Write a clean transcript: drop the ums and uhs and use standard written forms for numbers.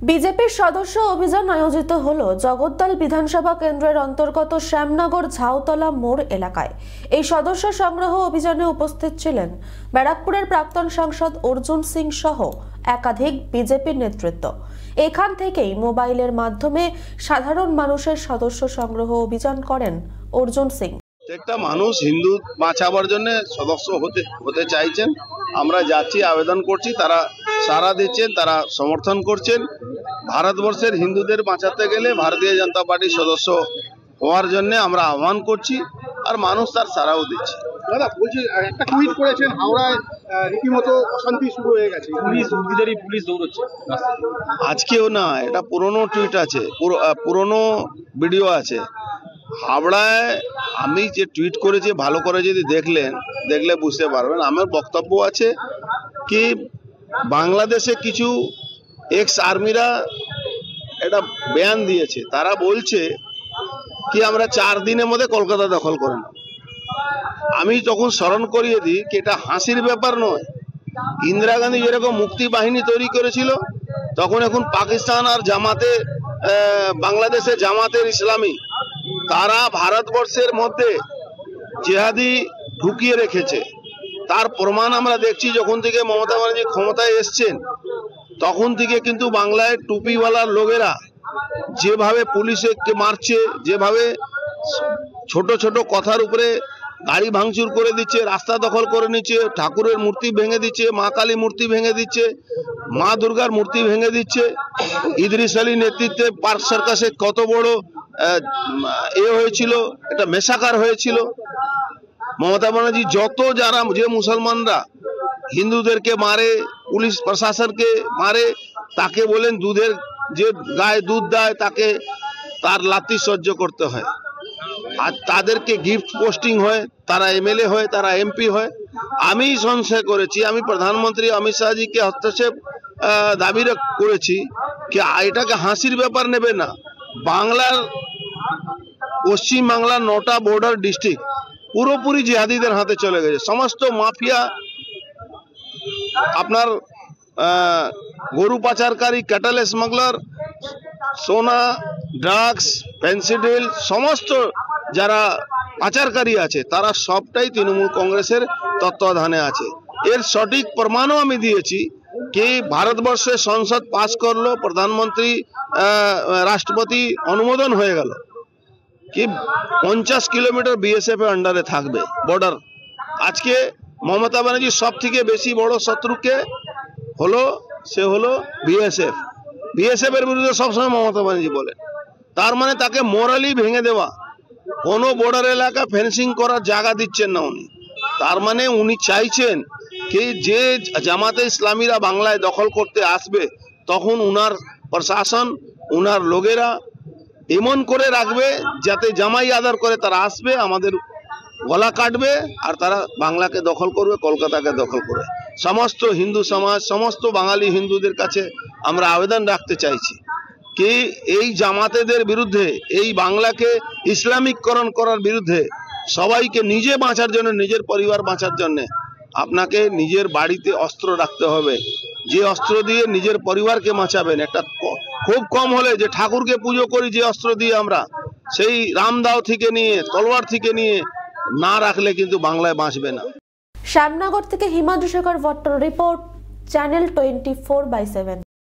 বিজেপির সদস্য অভিযান আয়োজিত হলো জগদ্দল বিধানসভা কেন্দ্রের অন্তর্গত শ্যামনগর ঝাউতলা মোড় এলাকায়। এই সদস্য সংগ্রহ অভিযানে উপস্থিত ছিলেন ব্যারাকপুরের প্রাক্তন সাংসদ অর্জুন সিং সহ একাধিক বিজেপির নেতৃত্ব। এখান থেকেই মোবাইলের মাধ্যমে সাধারণ মানুষের সদস্য সংগ্রহ অভিযান করেন অর্জুন সিং। একটা মানুষ হিন্দু বাঁচাবার জন্য সদস্য হতে চাইছেন, আমরা যাচ্ছি, আবেদন করছি, তারা সাড়া দিচ্ছেন, তারা সমর্থন করছেন। ভারতবর্ষের হিন্দুদের বাঁচাতে গেলে ভারতীয় জনতা পার্টির সদস্য হওয়ার জন্য আমরা আহ্বান করছি, আর মানুষ তার সাড়াও দিচ্ছে। দাদা বলছি, একটা টুইট করেছেন হাওড়ায় রীতিমতো অশান্তি শুরু হয়ে গেছে, পুলিশ দৌড়চ্ছে। আজকেও না, এটা পুরনো টুইট আছে, পুরনো ভিডিও আছে। হাওড়ায় আমি যে টুইট করেছি, ভালো করে যদি দেখলে বুঝতে পারবেন। আমার বক্তব্য আছে কি বাংলাদেশে কিছু এক্স আর্মিরা একটা বয়ান দিয়েছে, তারা বলছে কি আমরা 4 দিনের মধ্যে কলকাতা দখল করে নেব। আমি তখন স্মরণ করিয়ে দিই কি এটা হাসির ব্যাপার নয়। ইন্দিরা গান্ধী যেরকম মুক্তি বাহিনী তৈরি করেছিল, তখন এখন পাকিস্তান আর বাংলাদেশে জামাতের ইসলামী তারা ভারতবর্ষের মধ্যে জেহাদি ঢুকিয়ে রেখেছে। তার প্রমাণ আমরা দেখছি যখন থেকে মমতা ব্যানার্জি ক্ষমতায় এসছেন, তখন থেকে কিন্তু বাংলায় টুপিওয়ালার লোকেরা যেভাবে পুলিশকে মারছে, যেভাবে ছোট ছোট কথার উপরে গাড়ি ভাঙচুর করে দিচ্ছে, রাস্তা দখল করে নিচ্ছে, ঠাকুরের মূর্তি ভেঙে দিচ্ছে, মা কালী মূর্তি ভেঙে দিচ্ছে, মা দুর্গার মূর্তি ভেঙে দিচ্ছে। ইদ্রিস আলী নেতৃত্বে পার্ক সার্কাসে কত বড় হয়েছিল, এটা মেসাকার হয়েছিল। মমতা ব্যানার্জি যে মুসলমানরা হিন্দুদেরকে মারে, পুলিশ প্রশাসনকে মারে, তাকে বলেন দুধের যে গায়ে দুধ দেয় তাকে তার লাথি সহ্য করতে হয়। আর তাদেরকে গিফট পোস্টিং হয়, তারা এমএলএ হয়, তারা এমপি হয়। আমি সংশয় করেছি, আমি প্রধানমন্ত্রী অমিত শাহজিকে হস্তক্ষেপ দাবি করেছি কি এটাকে হাসির ব্যাপার নেবে না। পশ্চিম বাংলার 9টা বর্ডার ডিস্ট্রিক্ট পুরোপুরি জিহাদিদের হাতে চলে গেছে। সমস্ত মাফিয়া, আপনার গরু পাচারকারী, ক্যাটেল স্মাগলার, সোনা, ড্রাগস, ফেন্সিডিল, সমস্ত যারা পাচারকারী আছে তারা সবটাই তৃণমূল কংগ্রেসের তত্ত্বাবধানে আছে। এর সঠিক প্রমাণও আমি দিয়েছি কি ভারতবর্ষের সংসদ পাস করলো, প্রধানমন্ত্রী রাষ্ট্রপতি অনুমোদন হয়ে গেল কি 50 কিলোমিটার বিএসএফ এর আন্ডারে থাকবে বর্ডার। আজকে মমতা ব্যানার্জির সব থেকে বেশি বড় শত্রুকে সে হলো বিএসএফ। বিএসএফ এর বিরুদ্ধে সবসময় মমতা ব্যানার্জি বলেন, তার মানে তাকে মোরালি ভেঙে দেওয়া। কোনো বর্ডার এলাকা ফেন্সিং করার জায়গা দিচ্ছেন না উনি। তার মানে উনি চাইছেন কি যে জামাতে ইসলামীরা বাংলায় দখল করতে আসবে, তখন উনার প্রশাসন, উনার লোকেরা এমন করে রাখবে যাতে জামাই আদর করে তারা আসবে, আমাদের গলা কাটবে, আর তারা বাংলাকে দখল করবে, কলকাতাকে দখল করবে। সমস্ত হিন্দু সমাজ, সমস্ত বাঙালি হিন্দুদের কাছে আমরা আবেদন রাখতে চাইছি কি এই জামাতেদের বিরুদ্ধে, এই বাংলাকে ইসলামিককরণ করার বিরুদ্ধে সবাইকে নিজে বাঁচার জন্য, নিজের পরিবার বাঁচার জন্য আপনাকে নিজের বাড়িতে অস্ত্র রাখতে হবে। যে অস্ত্র দিয়ে নিজের পরিবারকে বাঁচাবেন, একটা খুব কম হলে যে ঠাকুরকে পুজো করি যে অস্ত্র দিয়ে আমরা, সেই রামদাও থেকে নিয়ে, তলোয়ার থেকে নিয়ে না রাখলে কিন্তু বাংলায় বাঁচবে না। শ্যামনগর থেকে হিমাদ্রি শেখর ভট্টর রিপোর্ট, চ্যানেল 24/7।